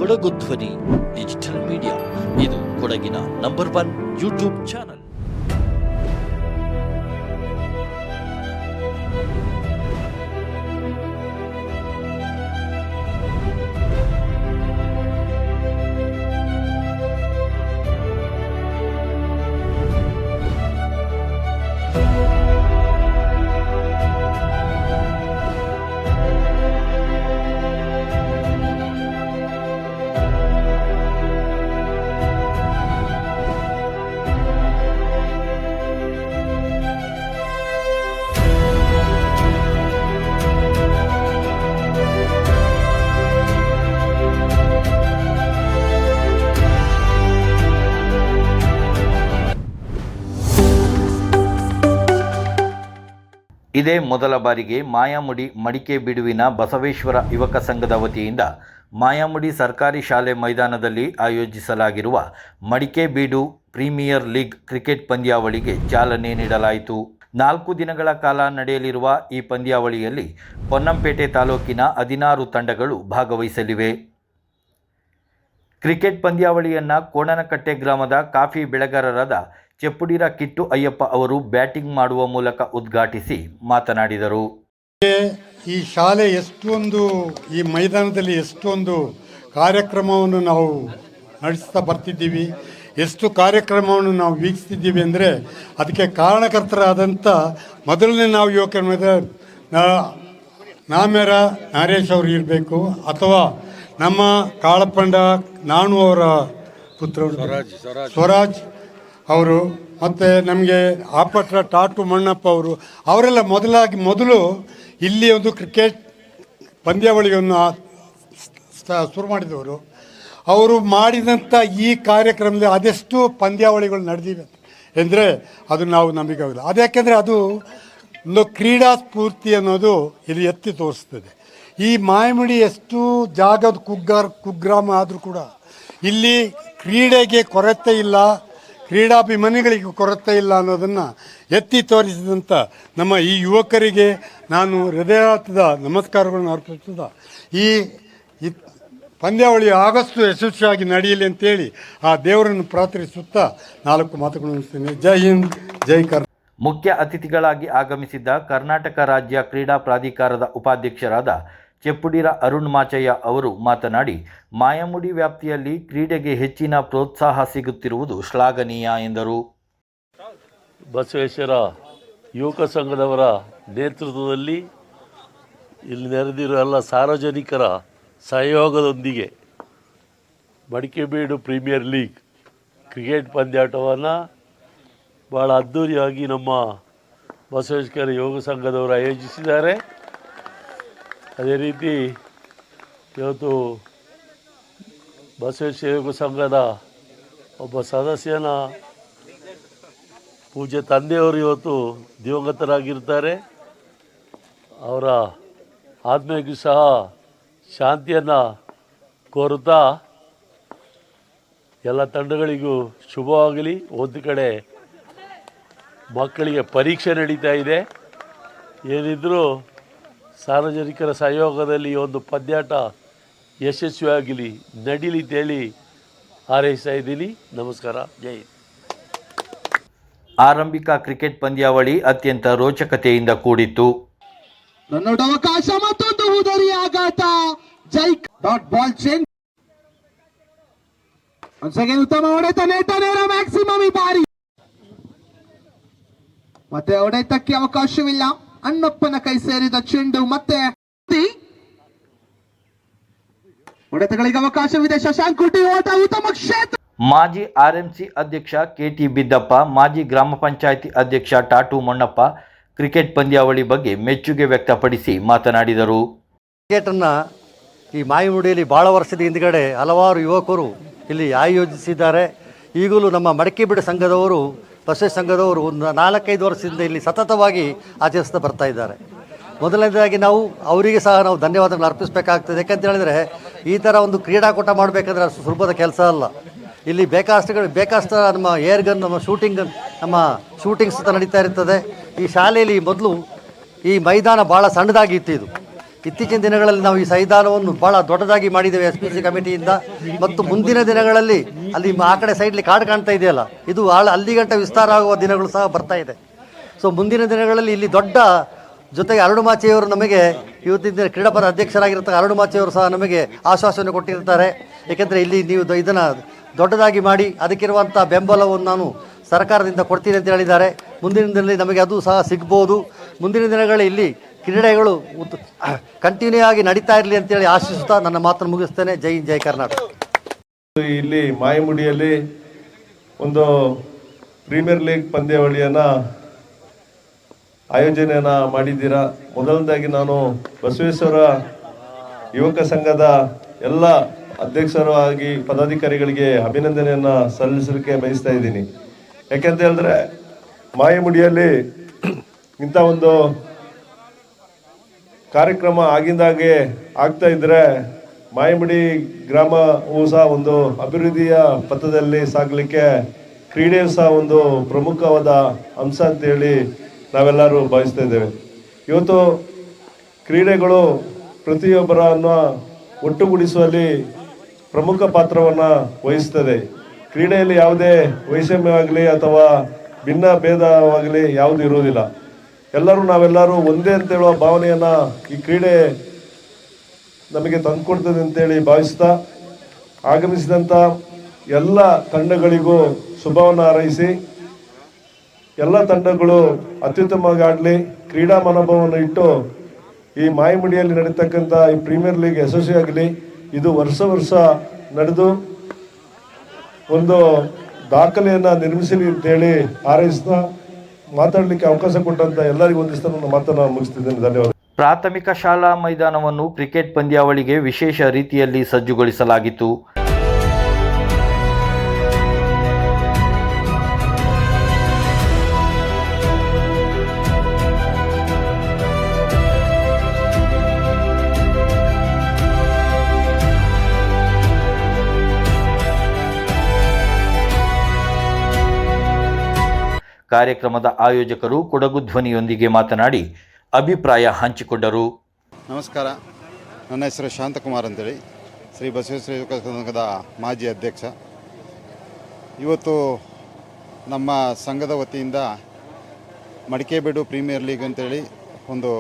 ಕೊಡಗು ಧ್ವನಿ digital media, ಇದು ಕೊಡಗಿನ ನಂಬರ್ 1 ಯೂಟ್ಯೂಬ್ ಚಾನಲ್. ಇದೇ ಮೊದಲ ಬಾರಿಗೆ ಮಾಯಾಮುಡಿ ಮಡಿಕೆಬೀಡುವಿನ ಬಸವೇಶ್ವರ ಯುವಕ ಸಂಘದ ವತಿಯಿಂದ ಮಾಯಾಮುಡಿ ಸರ್ಕಾರಿ ಶಾಲೆ ಮೈದಾನದಲ್ಲಿ ಆಯೋಜಿಸಲಾಗಿರುವ ಮಡಿಕೆಬೀಡು ಪ್ರೀಮಿಯರ್ ಲೀಗ್ ಕ್ರಿಕೆಟ್ ಪಂದ್ಯಾವಳಿಗೆ ಚಾಲನೆ ನೀಡಲಾಯಿತು. 4 ದಿನಗಳ ಕಾಲ ನಡೆಯಲಿರುವ ಈ ಪಂದ್ಯಾವಳಿಯಲ್ಲಿ ಪೊನ್ನಂಪೇಟೆ ತಾಲೂಕಿನ 16 ತಂಡಗಳು ಭಾಗವಹಿಸಲಿವೆ. ಕ್ರಿಕೆಟ್ ಪಂದ್ಯಾವಳಿಯನ್ನು ಕೋಣನಕಟ್ಟೆ ಗ್ರಾಮದ ಕಾಫಿ ಬೆಳೆಗಾರರಾದ ಚೆಪ್ಪುಡಿರ ಕಿಟ್ಟು ಅಯ್ಯಪ್ಪ ಅವರು ಬ್ಯಾಟಿಂಗ್ ಮಾಡುವ ಮೂಲಕ ಉದ್ಘಾಟಿಸಿ ಮಾತನಾಡಿದರು. ಈ ಶಾಲೆ ಈ ಮೈದಾನದಲ್ಲಿ ಎಷ್ಟೊಂದು ಕಾರ್ಯಕ್ರಮವನ್ನು ನಾವು ನಡೆಸ್ತಾ ಬರ್ತಿದ್ದೀವಿ, ಎಷ್ಟು ಕಾರ್ಯಕ್ರಮವನ್ನು ನಾವು ವೀಕ್ಷಿಸಿದ್ದೀವಿ ಅಂದರೆ ಅದಕ್ಕೆ ಕಾರಣಕರ್ತರಾದಂಥ ಮೊದಲನೇ ನಾವು ಯುವಕರ ನಾಮೇರ ನಾರೇಶ್ ಅವರು ಇರಬೇಕು, ಅಥವಾ ನಮ್ಮ ಕಾಳಪಂಡ ನಾಣು ಅವರ ಪುತ್ರ ಸ್ವರಾಜ್ ಅವರು, ಮತ್ತು ನಮಗೆ ಆಪಟ್ರ ಟಾಟು ಮಣ್ಣಪ್ಪ ಅವರೆಲ್ಲ ಮೊದಲು ಇಲ್ಲಿ ಒಂದು ಕ್ರಿಕೆಟ್ ಪಂದ್ಯಾವಳಿಯನ್ನು ಶುರು ಮಾಡಿದವರು. ಅವರು ಮಾಡಿದಂಥ ಈ ಕಾರ್ಯಕ್ರಮದಲ್ಲಿ ಅದೆಷ್ಟು ಪಂದ್ಯಾವಳಿಗಳು ನಡೆದಿವೆ ಅಂದರೆ ಅದು ನಾವು ನಂಬಿಕಾಗಿಲ್ಲ. ಅದ್ಯಾಕೆಂದರೆ ಅದು ಒಂದು ಕ್ರೀಡಾ ಸ್ಫೂರ್ತಿ ಅನ್ನೋದು ಇಲ್ಲಿ ಎತ್ತಿ ತೋರಿಸ್ತದೆ. ಈ ಮಾಯಮುಡಿ ಎಷ್ಟು ಜಾಗದ ಕುಗ್ರಾಮ ಆದರೂ ಕೂಡ ಇಲ್ಲಿ ಕ್ರೀಡೆಗೆ ಕೊರತೆ ಇಲ್ಲ, ಕ್ರೀಡಾಭಿಮಾನಿಗಳಿಗೆ ಕೊರತೆ ಇಲ್ಲ ಅನ್ನೋದನ್ನು ಎತ್ತಿ ತೋರಿಸಿದಂಥ ನಮ್ಮ ಈ ಯುವಕರಿಗೆ ನಾನು ಹೃದಯಾರ್ಥದ ನಮಸ್ಕಾರಗಳನ್ನು ಅರ್ಪಿಸುತ್ತಾ ಈ ಪಂದ್ಯಾವಳಿ ಆದಷ್ಟು ಯಶಸ್ವಿಯಾಗಿ ನಡೆಯಲಿ ಅಂತೇಳಿ ಆ ದೇವರನ್ನು ಪ್ರಾರ್ಥಿಸುತ್ತಾ 4 ಮಾತುಗಳನ್ನು ಮುಗಿಸ್ತೇನೆ. ಜೈ ಹಿಂದ್, ಜೈ ಕರ್ನಾಟಕ. ಮುಖ್ಯ ಅತಿಥಿಗಳಾಗಿ ಆಗಮಿಸಿದ್ದ ಕರ್ನಾಟಕ ರಾಜ್ಯ ಕ್ರೀಡಾ ಪ್ರಾಧಿಕಾರದ ಉಪಾಧ್ಯಕ್ಷರಾದ ಚೆಪ್ಪುಡಿರ ಅರುಣ್ ಮಾಚಯ್ಯ ಅವರು ಮಾತನಾಡಿ, ಮಾಯಾಮುಡಿ ವ್ಯಾಪ್ತಿಯಲ್ಲಿ ಕ್ರೀಡೆಗೆ ಹೆಚ್ಚಿನ ಪ್ರೋತ್ಸಾಹ ಸಿಗುತ್ತಿರುವುದು ಶ್ಲಾಘನೀಯ ಎಂದರು. ಬಸವೇಶ್ವರ ಯುವಕ ಸಂಘದವರ ನೇತೃತ್ವದಲ್ಲಿ ಇಲ್ಲಿ ನೆರೆದಿರುವ ಎಲ್ಲ ಸಾರ್ವಜನಿಕರ ಸಹಯೋಗದೊಂದಿಗೆ ಮಡಿಕೆಬೀಡು ಪ್ರೀಮಿಯರ್ ಲೀಗ್ ಕ್ರಿಕೆಟ್ ಪಂದ್ಯಾಟವನ್ನು ಭಾಳ ಅದ್ಧೂರಿಯಾಗಿ ನಮ್ಮ ಬಸವೇಶ್ವರ ಯುವಕ ಸಂಘದವರು ಆಯೋಜಿಸಿದ್ದಾರೆ. ಅದೇ ರೀತಿ ಇವತ್ತು ಬಸವೇಶ್ವರ ಯುವಕ ಸಂಘದ ಒಬ್ಬ ಸದಸ್ಯನ ಪೂಜ್ಯ ತಂದೆಯವರು ಇವತ್ತು ದಿವಂಗತರಾಗಿರ್ತಾರೆ. ಅವರ ಆತ್ಮೀಯಕ್ಕೂ ಸಹ ಶಾಂತಿಯನ್ನು ಕೋರುತ್ತಾ ಎಲ್ಲ ತಂಡಗಳಿಗೂ ಶುಭವಾಗಲಿ. ಒಂದು ಕಡೆ ಮಕ್ಕಳಿಗೆ ಪರೀಕ್ಷೆ ನಡೀತಾ ಇದೆ, ಏನಿದ್ರೂ ಸಾರ್ವಜನಿಕರ ಸಹಯೋಗದಲ್ಲಿ ಒಂದು ಪಂದ್ಯಾಟ ಯಶಸ್ವಿಯಾಗಲಿ, ನಡೀಲಿ ಅಂತೇಳಿ ಹಾರೈಸ್ತಾ ಇದ್ದೀನಿ. ನಮಸ್ಕಾರ, ಜೈ. ಆರಂಭಿಕ ಕ್ರಿಕೆಟ್ ಪಂದ್ಯಾವಳಿ ಅತ್ಯಂತ ರೋಚಕತೆಯಿಂದ ಕೂಡಿತ್ತು. ಅವಕಾಶ, ಮತ್ತೊಂದು ಹುದರಿ ಆಘಾತ. ಜೈ ಡಾಟ್ ಬಾಲ್ ಚೇಂಜ್. ಉತ್ತಮ ಹೊಡೆತ, ನೇರ ಮ್ಯಾಕ್ಸಿಮಮ್ ಈ ಬಾರಿ. ಮತ್ತೆ ಹೊಡೆತಕ್ಕೆ ಅವಕಾಶವಿಲ್ಲ. ಅಣ್ಣಪ್ಪನ ಕೈ ಸೇರಿದ ಚೆಂಡು, ಮತ್ತೆ ಹೊಡೆತಗಳಿಗೆ ಅವಕಾಶವಿದೆ. ಶಶಾಂಕ್ ಕುಟಿ ಓಟ, ಉತ್ತಮ ಕ್ಷೇತ್ರ. ಮಾಜಿ ಆರ್ಎಂಸಿ ಅಧ್ಯಕ್ಷ ಕೆಟಿ ಬಿದ್ದಪ್ಪ, ಮಾಜಿ ಗ್ರಾಮ ಪಂಚಾಯಿತಿ ಅಧ್ಯಕ್ಷ ಟಾಟು ಮಣ್ಣಪ್ಪ ಕ್ರಿಕೆಟ್ ಪಂದ್ಯಾವಳಿ ಬಗ್ಗೆ ಮೆಚ್ಚುಗೆ ವ್ಯಕ್ತಪಡಿಸಿ ಮಾತನಾಡಿದರು. ಕ್ರಿಕೆಟನ್ನು ಈ ಮಾಯಮುಡಿಯಲ್ಲಿ ಭಾಳ ವರ್ಷದ ಹಿಂದುಗಡೆ ಹಲವಾರು ಯುವಕರು ಇಲ್ಲಿ ಆಯೋಜಿಸಿದ್ದಾರೆ. ಈಗಲೂ ನಮ್ಮ ಮಡಿಕೆಬೀಡು ಸಂಘದವರು, ಬಸವೇಶ್ವರ ಸಂಘದವರು ಒಂದು 4-5 ವರ್ಷದಿಂದ ಇಲ್ಲಿ ಸತತವಾಗಿ ಆಚರಿಸ್ತಾ ಬರ್ತಾ ಇದ್ದಾರೆ. ಮೊದಲನೇದಾಗಿ ಅವರಿಗೆ ಸಹ ನಾವು ಧನ್ಯವಾದಗಳನ್ನು ಅರ್ಪಿಸಬೇಕಾಗ್ತದೆ. ಯಾಕಂತ ಹೇಳಿದರೆ ಈ ಥರ ಒಂದು ಕ್ರೀಡಾಕೂಟ ಮಾಡಬೇಕಂದ್ರೆ ಅಷ್ಟು ಸುಲಭದ ಕೆಲಸ ಅಲ್ಲ. ಇಲ್ಲಿ ಬೇಕಷ್ಟು ನಮ್ಮ ಏರ್ ಗನ್, ನಮ್ಮ ಶೂಟಿಂಗ್ಸ್ ನಡೀತಾ ಇರ್ತದೆ. ಈ ಶಾಲೆಯಲ್ಲಿ ಮೊದಲು ಈ ಮೈದಾನ ಭಾಳ ಸಣ್ಣದಾಗಿತ್ತು. ಇತ್ತೀಚಿನ ದಿನಗಳಲ್ಲಿ ನಾವು ಈ ಸೈದಾನವನ್ನು ಭಾಳ ದೊಡ್ಡದಾಗಿ ಮಾಡಿದ್ದೇವೆ SPC ಕಮಿಟಿಯಿಂದ. ಮತ್ತು ಮುಂದಿನ ದಿನಗಳಲ್ಲಿ ಅಲ್ಲಿ ಆ ಕಡೆ ಸೈಡ್ಲಿ ಕಾಡು ಕಾಣ್ತಾ ಇದೆಯಲ್ಲ, ಇದು ಅಲ್ಲಿ ಗಂಟ ವಿಸ್ತಾರ ಆಗುವ ದಿನಗಳು ಸಹ ಬರ್ತಾ ಇದೆ. ಸೊ ಮುಂದಿನ ದಿನಗಳಲ್ಲಿ ಇಲ್ಲಿ ದೊಡ್ಡ, ಜೊತೆಗೆ ಅರುಣಮಾಚಿಯವರು ನಮಗೆ ಇವತ್ತಿನ ದಿನ ಕ್ರೀಡಾಪರ ಅಧ್ಯಕ್ಷರಾಗಿರ್ತಕ್ಕ ಅರುಣಮಾಚಿಯವರು ಸಹ ನಮಗೆ ಆಶ್ವಾಸನೆ ಕೊಟ್ಟಿರ್ತಾರೆ. ಏಕೆಂದರೆ ಇಲ್ಲಿ ನೀವು ಇದನ್ನು ದೊಡ್ಡದಾಗಿ ಮಾಡಿ ಅದಕ್ಕಿರುವಂಥ ಬೆಂಬಲವನ್ನು ನಾನು ಸರ್ಕಾರದಿಂದ ಕೊಡ್ತೀನಿ ಅಂತ ಹೇಳಿದ್ದಾರೆ. ಮುಂದಿನ ದಿನದಲ್ಲಿ ನಮಗೆ ಅದು ಸಹ ಸಿಗ್ಬೋದು. ಮುಂದಿನ ದಿನಗಳಲ್ಲಿ ಇಲ್ಲಿ ಕ್ರೀಡೆಗಳು ಕಂಟಿನ್ಯೂ ಆಗಿ ನಡೀತಾ ಇರಲಿ ಅಂತೇಳಿ ಆಶಿಸುತ್ತಾ ನನ್ನ ಮಾತನ್ನು ಮುಗಿಸ್ತೇನೆ. ಜೈ ಹಿಂದ್, ಜೈ ಕರ್ನಾಟಕ. ಇಲ್ಲಿ ಮಾಯಮುಡಿಯಲ್ಲಿ ಒಂದು ಪ್ರೀಮಿಯರ್ ಲೀಗ್ ಪಂದ್ಯಾವಳಿಯನ್ನು ಆಯೋಜನೆಯನ್ನು ಮಾಡಿದ್ದೀರಾ. ಮೊದಲನೇದಾಗಿ ನಾನು ಬಸವೇಶ್ವರ ಯುವಕ ಸಂಘದ ಎಲ್ಲ ಅಧ್ಯಕ್ಷರು ಆಗಿ ಪದಾಧಿಕಾರಿಗಳಿಗೆ ಅಭಿನಂದನೆಯನ್ನು ಸಲ್ಲಿಸಲಿಕ್ಕೆ ಬಯಸ್ತಾ ಇದ್ದೀನಿ. ಯಾಕೆಂತ ಹೇಳಿದ್ರೆ ಮಾಯಮುಡಿಯಲ್ಲಿ ಇಂಥ ಒಂದು ಕಾರ್ಯಕ್ರಮ ಆಗಿಂದಾಗೆ ಆಗ್ತಾ ಇದ್ರೆ ಮಾಯಮುಡಿ ಗ್ರಾಮವು ಸಹ ಒಂದು ಅಭಿವೃದ್ಧಿಯ ಪಥದಲ್ಲಿ ಸಾಗಲಿಕ್ಕೆ ಕ್ರೀಡೆಯು ಸಹ ಒಂದು ಪ್ರಮುಖವಾದ ಅಂಶ ಅಂತೇಳಿ ನಾವೆಲ್ಲರೂ ಭಾವಿಸ್ತಾ ಇದ್ದೇವೆ. ಇವತ್ತು ಕ್ರೀಡೆಗಳು ಪ್ರತಿಯೊಬ್ಬರನ್ನು ಒಟ್ಟುಗೂಡಿಸುವಲ್ಲಿ ಪ್ರಮುಖ ಪಾತ್ರವನ್ನು ವಹಿಸ್ತದೆ. ಕ್ರೀಡೆಯಲ್ಲಿ ಯಾವುದೇ ವೈಷಮ್ಯವಾಗಲಿ ಅಥವಾ ಭಿನ್ನ ಭೇದವಾಗಲಿ ಯಾವುದು ಇರುವುದಿಲ್ಲ. ನಾವೆಲ್ಲರೂ ಒಂದೇ ಅಂತ ಹೇಳುವ ಭಾವನೆಯನ್ನು ಈ ಕ್ರೀಡೆ ನಮಗೆ ತಂದುಕೊಡ್ತದೆ ಅಂತೇಳಿ ಭಾವಿಸ್ತಾ ಆಗಮಿಸಿದಂಥ ಎಲ್ಲ ತಂಡಗಳಿಗೂ ಶುಭವನ್ನು ಹಾರೈಸಿ ಎಲ್ಲ ತಂಡಗಳು ಅತ್ಯುತ್ತಮವಾಗಿ ಆಡಲಿ, ಕ್ರೀಡಾ ಮನೋಭಾವವನ್ನು ಇಟ್ಟು ಈ ಮಾಯಮುಡಿಯಲ್ಲಿ ನಡೀತಕ್ಕಂಥ ಈ ಪ್ರೀಮಿಯರ್ ಲೀಗ್ ಯಶಸ್ವಿಯಾಗಲಿ. ಇದು ವರ್ಷ ನಡೆದು ಒಂದು ದಾಖಲೆಯನ್ನು ನಿರ್ಮಿಸಲಿ ಅಂತೇಳಿ ಹಾರೈಸ್ತಾ ಮಾತಾಡಲಿಕ್ಕೆ ಅವಕಾಶ ಕೊಟ್ಟಂತ ಎಲ್ಲರಿಗೂ ಒಂದಿಷ್ಟು ನನ್ನ ಮಾತನ್ನು ಮುಗಿಸ್ತಿದ್ದೇನೆ. ಧನ್ಯವಾದ. ಪ್ರಾಥಮಿಕ ಶಾಲಾ ಮೈದಾನವನ್ನು ಕ್ರಿಕೆಟ್ ಪಂದ್ಯಾವಳಿಗೆ ವಿಶೇಷ ರೀತಿಯಲ್ಲಿ ಸಜ್ಜುಗೊಳಿಸಲಾಗಿತ್ತು. ಕಾರ್ಯಕ್ರಮದ ಆಯೋಜಕರು ಕೊಡಗು ಧ್ವನಿಯೊಂದಿಗೆ ಮಾತನಾಡಿ ಅಭಿಪ್ರಾಯ ಹಂಚಿಕೊಂಡರು. ನಮಸ್ಕಾರ, ನನ್ನ ಹೆಸರು ಶಾಂತಕುಮಾರ್ ಅಂತೇಳಿ, ಶ್ರೀ ಬಸವೇಶ್ವರ ಯುವಕ ಸಂಘದ ಮಾಜಿ ಅಧ್ಯಕ್ಷ. ಇವತ್ತು ನಮ್ಮ ಸಂಘದ ವತಿಯಿಂದ ಮಡಿಕೆಬೇಡು ಪ್ರೀಮಿಯರ್ ಲೀಗ್ ಅಂತೇಳಿ ಒಂದು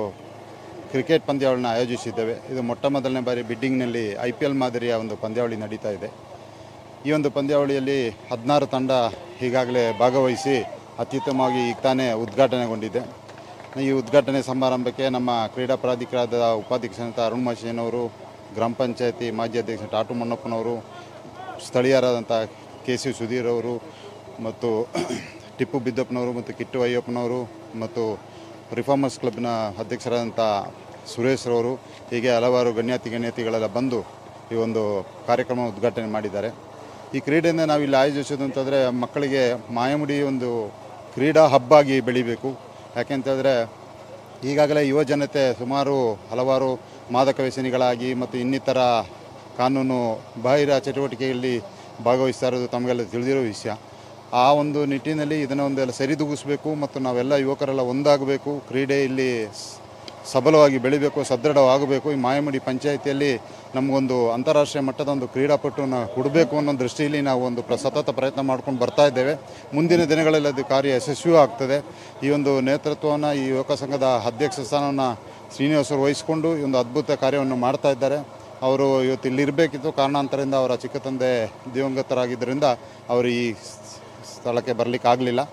ಕ್ರಿಕೆಟ್ ಪಂದ್ಯಾವಳಿನ ಆಯೋಜಿಸಿದ್ದೇವೆ. ಇದು ಮೊಟ್ಟ ಮೊದಲನೇ ಬಾರಿ ಬಿಡ್ಡಿಂಗ್ನಲ್ಲಿ IPL ಮಾದರಿಯ ಒಂದು ಪಂದ್ಯಾವಳಿ ನಡೀತಾ ಇದೆ. ಈ ಒಂದು ಪಂದ್ಯಾವಳಿಯಲ್ಲಿ 16 ತಂಡ ಈಗಾಗಲೇ ಭಾಗವಹಿಸಿ ಅತ್ಯುತ್ತಮವಾಗಿ ಈಗ ತಾನೇ ಉದ್ಘಾಟನೆಗೊಂಡಿದೆ. ಈ ಉದ್ಘಾಟನೆ ಸಮಾರಂಭಕ್ಕೆ ನಮ್ಮ ಕ್ರೀಡಾ ಪ್ರಾಧಿಕಾರದ ಉಪಾಧ್ಯಕ್ಷರಾದ ಅರುಣಮಾಚಿಯವರು, ಗ್ರಾಮ ಪಂಚಾಯತಿ ಮಾಜಿ ಅಧ್ಯಕ್ಷ ಟಾಟು ಮಣ್ಣಪ್ಪನವರು, ಸ್ಥಳೀಯರಾದಂಥ KC ಸುಧೀರ್ ಅವರು ಮತ್ತು ಟಿಪ್ಪು ಬಿದ್ದಪ್ಪನವರು ಮತ್ತು ಕಿಟ್ಟು ಅಯ್ಯಪ್ಪನವರು ಮತ್ತು ರಿಫಾರ್ಮರ್ಸ್ ಕ್ಲಬ್ನ ಅಧ್ಯಕ್ಷರಾದಂಥ ಸುರೇಶ್ರವರು, ಹೀಗೆ ಹಲವಾರು ಗಣ್ಯತಿಗಳೆಲ್ಲ ಬಂದು ಈ ಒಂದು ಕಾರ್ಯಕ್ರಮ ಉದ್ಘಾಟನೆ ಮಾಡಿದ್ದಾರೆ. ಈ ಕ್ರೀಡೆಯಿಂದ ನಾವು ಇಲ್ಲಿ ಆಯೋಜಿಸೋದು ಅಂತಂದರೆ ಮಕ್ಕಳಿಗೆ ಮಾಯಮುಡಿ ಒಂದು ಕ್ರೀಡಾ ಹಬ್ಬಾಗಿ ಬೆಳಿಬೇಕು. ಯಾಕೆಂತಂದರೆ ಈಗಾಗಲೇ ಯುವ ಜನತೆ ಹಲವಾರು ಮಾದಕ ವ್ಯಸನಿಗಳಾಗಿ ಮತ್ತು ಇನ್ನಿತರ ಕಾನೂನು ಬಾಹಿರ ಚಟುವಟಿಕೆಯಲ್ಲಿ ಭಾಗವಹಿಸ್ತಾ ಇರೋದು ತಮಗೆಲ್ಲ ತಿಳಿದಿರೋ ವಿಷಯ. ಆ ಒಂದು ನಿಟ್ಟಿನಲ್ಲಿ ಇದನ್ನು ಒಂದೆಲ್ಲ ಸರಿದೂಗಿಸಬೇಕು ಮತ್ತು ನಾವೆಲ್ಲ ಯುವಕರೆಲ್ಲ ಒಂದಾಗಬೇಕು, ಕ್ರೀಡೆ ಇಲ್ಲಿ ಸಬಲವಾಗಿ ಬೆಳಿಬೇಕು, ಸದೃಢವಾಗಬೇಕು. ಈ ಮಾಯಮುಡಿ ಪಂಚಾಯಿತಿಯಲ್ಲಿ ನಮಗೊಂದು ಅಂತಾರಾಷ್ಟ್ರೀಯ ಮಟ್ಟದ ಒಂದು ಕ್ರೀಡಾಪಟುವನ್ನು ಕೊಡಬೇಕು ಅನ್ನೋ ದೃಷ್ಟಿಯಲ್ಲಿ ನಾವು ಒಂದು ಸತತ ಪ್ರಯತ್ನ ಮಾಡ್ಕೊಂಡು ಬರ್ತಾ ಇದ್ದೇವೆ. ಮುಂದಿನ ದಿನಗಳಲ್ಲಿ ಅದು ಕಾರ್ಯ ಯಶಸ್ವಿಯೂ ಆಗ್ತದೆ. ಈ ಒಂದು ನೇತೃತ್ವವನ್ನು ಈ ಯುವಕ ಸಂಘದ ಅಧ್ಯಕ್ಷ ಸ್ಥಾನವನ್ನು ಶ್ರೀನಿವಾಸರು ವಹಿಸಿಕೊಂಡು ಈ ಒಂದು ಅದ್ಭುತ ಕಾರ್ಯವನ್ನು ಮಾಡ್ತಾ ಇದ್ದಾರೆ. ಅವರು ಇವತ್ತು ಇಲ್ಲಿರಬೇಕಿತ್ತು, ಕಾರಣಾಂತರದಿಂದ ಅವರ ಚಿಕ್ಕ ತಂದೆ ದಿವಂಗತರಾಗಿದ್ದರಿಂದ ಅವರು ಈ ಸ್ಥಳಕ್ಕೆ ಬರಲಿಕ್ಕಾಗಲಿಲ್ಲ.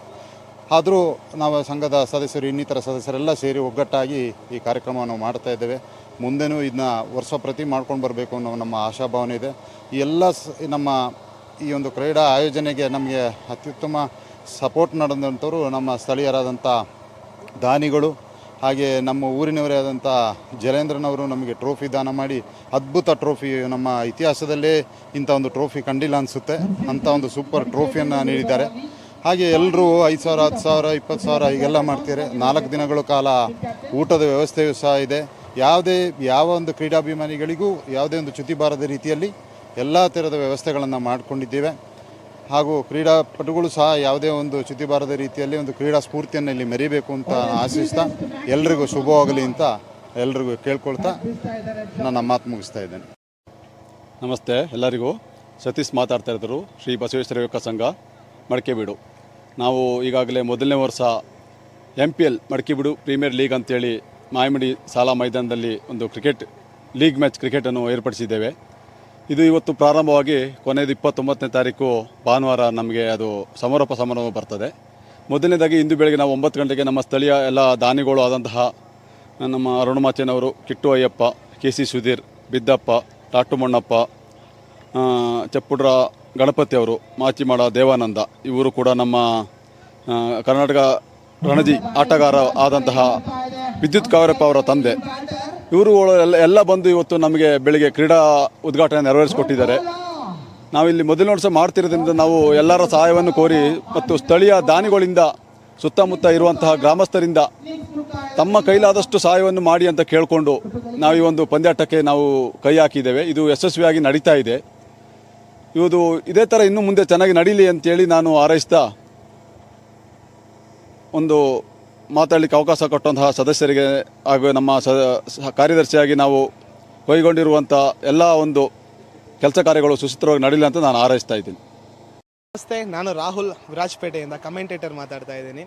ಆದರೂ ನಾವು ಸಂಘದ ಸದಸ್ಯರು, ಇನ್ನಿತರ ಸದಸ್ಯರೆಲ್ಲ ಸೇರಿ ಒಗ್ಗಟ್ಟಾಗಿ ಈ ಕಾರ್ಯಕ್ರಮವನ್ನು ಮಾಡ್ತಾ ಇದ್ದೇವೆ. ಮುಂದೆನೂ ಇದನ್ನ ವರ್ಷ ಪ್ರತಿ ಮಾಡ್ಕೊಂಡು ಬರಬೇಕು ಅನ್ನೋ ನಮ್ಮ ಆಶಾಭಾವನೆ ಇದೆ. ಈ ಎಲ್ಲ ನಮ್ಮ ಈ ಒಂದು ಕ್ರೀಡಾ ಆಯೋಜನೆಗೆ ನಮಗೆ ಅತ್ಯುತ್ತಮ ಸಪೋರ್ಟ್ ನಡೆದಂಥವರು ನಮ್ಮ ಸ್ಥಳೀಯರಾದಂಥ ದಾನಿಗಳು, ಹಾಗೆ ನಮ್ಮ ಊರಿನವರೇ ಆದಂಥ ಜಲೇಂದ್ರನವರು ನಮಗೆ ಟ್ರೋಫಿ ದಾನ ಮಾಡಿ, ಅದ್ಭುತ ಟ್ರೋಫಿ, ನಮ್ಮ ಇತಿಹಾಸದಲ್ಲೇ ಇಂಥ ಒಂದು ಟ್ರೋಫಿ ಕಂಡಿಲ್ಲ ಅನಿಸುತ್ತೆ, ಅಂಥ ಒಂದು ಸೂಪರ್ ಟ್ರೋಫಿಯನ್ನು ನೀಡಿದ್ದಾರೆ. ಹಾಗೆ ಎಲ್ಲರೂ 5,000, 10,000, 20,000 ಹೀಗೆಲ್ಲ ಮಾಡ್ತಾರೆ. 4 ದಿನಗಳ ಕಾಲ ಊಟದ ವ್ಯವಸ್ಥೆಯೂ ಸಹ ಇದೆ. ಯಾವ ಒಂದು ಕ್ರೀಡಾಭಿಮಾನಿಗಳಿಗೂ ಯಾವುದೇ ಒಂದು ಚ್ಯುತಿ ಬಾರದ ರೀತಿಯಲ್ಲಿ ಎಲ್ಲ ಥರದ ವ್ಯವಸ್ಥೆಗಳನ್ನು ಮಾಡಿಕೊಂಡಿದ್ದೇವೆ. ಹಾಗೂ ಕ್ರೀಡಾಪಟುಗಳು ಸಹ ಯಾವುದೇ ಒಂದು ಚ್ಯುತಿ ಬಾರದ ರೀತಿಯಲ್ಲಿ ಒಂದು ಕ್ರೀಡಾ ಸ್ಫೂರ್ತಿಯನ್ನು ಇಲ್ಲಿ ಮೆರಿಬೇಕು ಅಂತ ಆಶಿಸ್ತಾ ಎಲ್ರಿಗೂ ಶುಭವಾಗಲಿ ಅಂತ ಎಲ್ರಿಗೂ ಕೇಳ್ಕೊಳ್ತಾ ನನ್ನ ಮಾತು ಮುಗಿಸ್ತಾ ಇದ್ದೇನೆ. ನಮಸ್ತೆ ಎಲ್ಲರಿಗೂ. ಸತೀಶ್ ಮಾತಾಡ್ತಾ ಇದ್ದರು, ಶ್ರೀ ಬಸವೇಶ್ವರ ಯುವಕ ಸಂಘ ಮಡಿಕೆಬೀಡು. ನಾವು ಈಗಾಗಲೇ ಮೊದಲನೇ ವರ್ಷ MPL ಮಡಿಕೆಬೀಡು ಪ್ರೀಮಿಯರ್ ಲೀಗ್ ಅಂತೇಳಿ ಮಾಯಮಡಿ ಶಾಲಾ ಮೈದಾನದಲ್ಲಿ ಒಂದು ಕ್ರಿಕೆಟ್ ಲೀಗ್ ಮ್ಯಾಚ್ ಕ್ರಿಕೆಟನ್ನು ಏರ್ಪಡಿಸಿದ್ದೇವೆ. ಇದು ಇವತ್ತು ಪ್ರಾರಂಭವಾಗಿ ಕೊನೆಯದು 29ನೇ ತಾರೀಕು ಭಾನುವಾರ ನಮಗೆ ಅದು ಸಮಾರೋಪ ಸಮಾರಂಭ ಬರ್ತದೆ. ಮೊದಲನೇದಾಗಿ ಇಂದು ಬೆಳಗ್ಗೆ ನಾವು 9 ಗಂಟೆಗೆ ನಮ್ಮ ಸ್ಥಳೀಯ ಎಲ್ಲ ದಾನಿಗಳು ಆದಂತಹ ನಮ್ಮ ಅರುಣಮಾಚೇನವರು, ಕಿಟ್ಟು ಅಯ್ಯಪ್ಪ, KC ಸುಧೀರ್, ಬಿದ್ದಪ್ಪ, ಟಾಟು ಮಣ್ಣಪ್ಪ, ಚಪ್ಪುಡ್ರ ಗಣಪತಿ ಅವರು, ಮಾಚಿಮಾಡ ದೇವಾನಂದ ಇವರು ಕೂಡ ನಮ್ಮ ಕರ್ನಾಟಕ ರಣಜಿ ಆಟಗಾರ ಆದಂತಹ ವಿದ್ಯುತ್ ಕಾವರಪ್ಪ ಅವರ ತಂದೆ ಇವರುಗಳು ಎಲ್ಲ ಬಂದು ಇವತ್ತು ನಮಗೆ ಬೆಳಿಗ್ಗೆ ಕ್ರೀಡಾ ಉದ್ಘಾಟನೆ ನೆರವೇರಿಸಿಕೊಟ್ಟಿದ್ದಾರೆ. ನಾವಿಲ್ಲಿ ಮೊದಲನೇ ವರ್ಷ ಮಾಡ್ತಿರೋದ್ರಿಂದ ನಾವು ಎಲ್ಲರ ಸಹಾಯವನ್ನು ಕೋರಿ ಮತ್ತು ಸ್ಥಳೀಯ ದಾನಿಗಳಿಂದ ಸುತ್ತಮುತ್ತ ಇರುವಂತಹ ಗ್ರಾಮಸ್ಥರಿಂದ ತಮ್ಮ ಕೈಲಾದಷ್ಟು ಸಹಾಯವನ್ನು ಮಾಡಿ ಅಂತ ಕೇಳಿಕೊಂಡು ನಾವು ಈ ಒಂದು ಪಂದ್ಯಾಟಕ್ಕೆ ನಾವು ಕೈ ಹಾಕಿದ್ದೇವೆ. ಇದು ಯಶಸ್ವಿಯಾಗಿ ನಡೀತಾ ಇದೆ. ಇದು ಇದೇ ಥರ ಇನ್ನೂ ಮುಂದೆ ಚೆನ್ನಾಗಿ ನಡೀಲಿ ಅಂತೇಳಿ ನಾನು ಹಾರೈಸ್ತಾ ಒಂದು ಮಾತಾಡಲಿಕ್ಕೆ ಅವಕಾಶ ಕೊಟ್ಟಂತಹ ಸದಸ್ಯರಿಗೆ ಹಾಗೂ ನಮ್ಮ ಕಾರ್ಯದರ್ಶಿಯಾಗಿ ನಾವು ಕೈಗೊಂಡಿರುವಂಥ ಎಲ್ಲ ಒಂದು ಕೆಲಸ ಕಾರ್ಯಗಳು ಸುಸೂತ್ರವಾಗಿ ನಡೀಲಿ ಅಂತ ನಾನು ಹಾರೈಸ್ತಾ ಇದ್ದೀನಿ. ನಮಸ್ತೆ, ನಾನು ರಾಹುಲ್ ವಿರಾಜಪೇಟೆಯಿಂದ ಕಮೆಂಟೇಟರ್ ಮಾತಾಡ್ತಾ ಇದ್ದೀನಿ.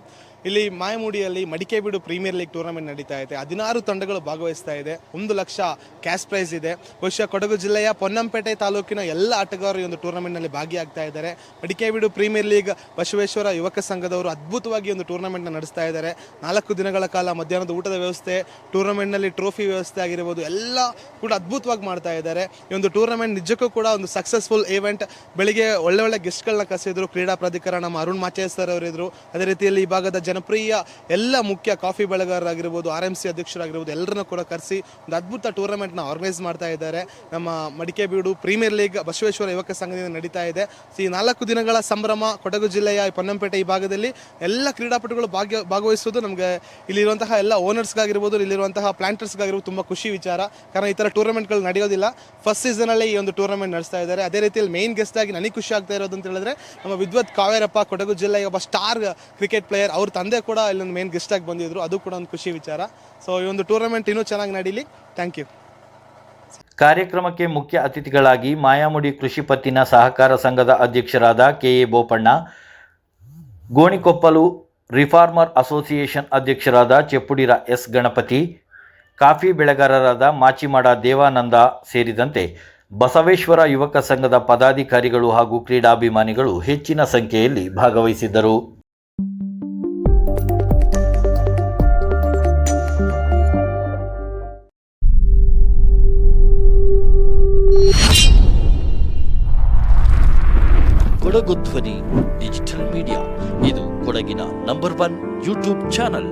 ಇಲ್ಲಿ ಮಾಯಮುಡಿಯಲ್ಲಿ ಮಡಿಕೆಬೀಡು ಪ್ರೀಮಿಯರ್ ಲೀಗ್ ಟೂರ್ನಮೆಂಟ್ ನಡೀತಾ ಇದೆ. 16 ತಂಡಗಳು ಭಾಗವಹಿಸ್ತಾ ಇದೆ. 1 ಲಕ್ಷ ಕ್ಯಾಶ್ ಪ್ರೈಸ್ ಇದೆ. ಬಹುಶಃ ಕೊಡಗು ಜಿಲ್ಲೆಯ ಪೊನ್ನಂಪೇಟೆ ತಾಲೂಕಿನ ಎಲ್ಲ ಆಟಗಾರರು ಈ ಒಂದು ಟೂರ್ನಮೆಂಟ್ನಲ್ಲಿ ಭಾಗಿಯಾಗ್ತಾ ಇದ್ದಾರೆ. ಮಡಿಕೆಬೀಡು ಪ್ರೀಮಿಯರ್ ಲೀಗ್ ಬಸವೇಶ್ವರ ಯುವಕ ಸಂಘದವರು ಅದ್ಭುತವಾಗಿ ಒಂದು ಟೂರ್ನಮೆಂಟ್ನ ನಡೆಸ್ತಾ ಇದ್ದಾರೆ. 4 ದಿನಗಳ ಕಾಲ ಮಧ್ಯಾಹ್ನದ ಊಟದ ವ್ಯವಸ್ಥೆ, ಟೂರ್ನಮೆಂಟ್ನಲ್ಲಿ ಟ್ರೋಫಿ ವ್ಯವಸ್ಥೆ ಆಗಿರ್ಬೋದು, ಎಲ್ಲ ಕೂಡ ಅದ್ಭುತವಾಗಿ ಮಾಡ್ತಾ ಇದ್ದಾರೆ. ಈ ಒಂದು ಟೂರ್ನಮೆಂಟ್ ನಿಜಕ್ಕೂ ಕೂಡ ಒಂದು ಸಕ್ಸಸ್ಫುಲ್ ಈವೆಂಟ್. ಬೆಳಿಗ್ಗೆ ಒಳ್ಳೆ ಗೆಸ್ಟ್ಗಳನ್ನ ಕರೆಸಿದ್ರು. ಕ್ರೀಡಾ ಪ್ರಾಧಿಕಾರ ನಮ್ಮ ಅರುಣ್ ಮಾಚೇ ಸರ್ ಅವರಿದ್ರು. ಅದೇ ರೀತಿಯಲ್ಲಿ ಈ ಭಾಗದ ಜನಪ್ರಿಯ ಎಲ್ಲ ಮುಖ್ಯ ಕಾಫಿ ಬೆಳೆಗಾರರಾಗಿರ್ಬೋದು, RMC ಅಧ್ಯಕ್ಷರಾಗಿರ್ಬೋದು, ಎಲ್ಲರನ್ನೂ ಕೂಡ ಕರೆಸಿ ಒಂದು ಅದ್ಭುತ ಟೂರ್ನಮೆಂಟ್ನ ಆರ್ಗನೈಸ್ ಮಾಡ್ತಾ ಇದ್ದಾರೆ. ನಮ್ಮ ಮಡಿಕೆಬೀಡು ಪ್ರೀಮಿಯರ್ ಲೀಗ್ ಬಸವೇಶ್ವರ ಯುವಕ ಸಂಘದಿಂದ ನಡೀತಾ ಇದೆ. ಈ 4 ದಿನಗಳ ಸಂಭ್ರಮ ಕೊಡಗು ಜಿಲ್ಲೆಯ ಪೊನ್ನಂಪೇಟೆ ಈ ಭಾಗದಲ್ಲಿ ಎಲ್ಲ ಕ್ರೀಡಾಪಟುಗಳು ಭಾಗವಹಿಸೋದು ನಮಗೆ ಇಲ್ಲಿರುವಂತಹ ಎಲ್ಲ ಓನರ್ಸ್ಗಾಗಿರ್ಬೋದು, ಇಲ್ಲಿರುವಂತಹ ಪ್ಲಾಂಟರ್ಸ್ಗಾಗಿರ್ಬೋದು ತುಂಬ ಖುಷಿ ವಿಚಾರ. ಕಾರಣ ಈ ಥರ ಟೂರ್ನಮೆಂಟ್ಗಳು ನಡೆಯೋದಿಲ್ಲ. ಫಸ್ಟ್ ಸೀಸನಲ್ಲಿ ಈ ಒಂದು ಟೂರ್ನಮೆಂಟ್ ನಡೆಸ್ತಾ ಇದ್ದಾರೆ. ಅದೇ ರೀತಿಯಲ್ಲಿ ಮೇನ್ ಗೆಸ್ಟ್ ಆಗಿ ನನಗೆ ಖುಷಿ ಆಗ್ತಾ ಇರೋದು ಅಂತ ಹೇಳಿದ್ರೆ ನಮ್ಮ ವಿದ್ವತ್ ಕಾವೇರಪ್ಪ, ಕೊಡಗು ಜಿಲ್ಲೆಯ ಒಬ್ಬ ಸ್ಟಾರ್ ಕ್ರಿಕೆಟ್ ಪ್ಲೇಯರ್, ಅವ್ರ ತಂದೆ ಕೂಡ ಇಲ್ಲೊಂದು ಮೇನ್ ಗೆಸ್ಟ್ ಆಗಿ ಬಂದಿದ್ರು. ಅದು ಕೂಡ ಒಂದು ಖುಷಿ ವಿಚಾರ. ಸೊ ಈ ಒಂದು ಟೂರ್ನಮೆಂಟ್ ಇನ್ನೂ ಚೆನ್ನಾಗಿ ನಡೀಲಿ. Thank you. ಕಾರ್ಯಕ್ರಮಕ್ಕೆ ಮುಖ್ಯ ಅತಿಥಿಗಳಾಗಿ ಮಾಯಾಮುಡಿ ಕೃಷಿ ಪತ್ತಿನ ಸಹಕಾರ ಸಂಘದ ಅಧ್ಯಕ್ಷರಾದ KA Bopanna, Gonikoppal reformer association ಅಧ್ಯಕ್ಷರಾದ ಚೆಪ್ಪುಡಿರ S ಗಣಪತಿ, ಕಾಫಿ ಬೆಳೆಗಾರರಾದ ಮಾಚಿಮಾಡ ದೇವಾನಂದ ಸೇರಿದಂತೆ ಬಸವೇಶ್ವರ ಯುವಕ ಸಂಘದ ಪದಾಧಿಕಾರಿಗಳು ಹಾಗೂ ಕ್ರೀಡಾಭಿಮಾನಿಗಳು ಹೆಚ್ಚಿನ ಸಂಖ್ಯೆಯಲ್ಲಿ ಭಾಗವಹಿಸಿದ್ದರು. ಕೊಡಗು ಧ್ವನಿ ಡಿಜಿಟಲ್ ಮೀಡಿಯಾ, ಇದು ಕೊಡಗಿನ ನಂಬರ್ 1 ಯೂಟ್ಯೂಬ್ ಚಾನಲ್.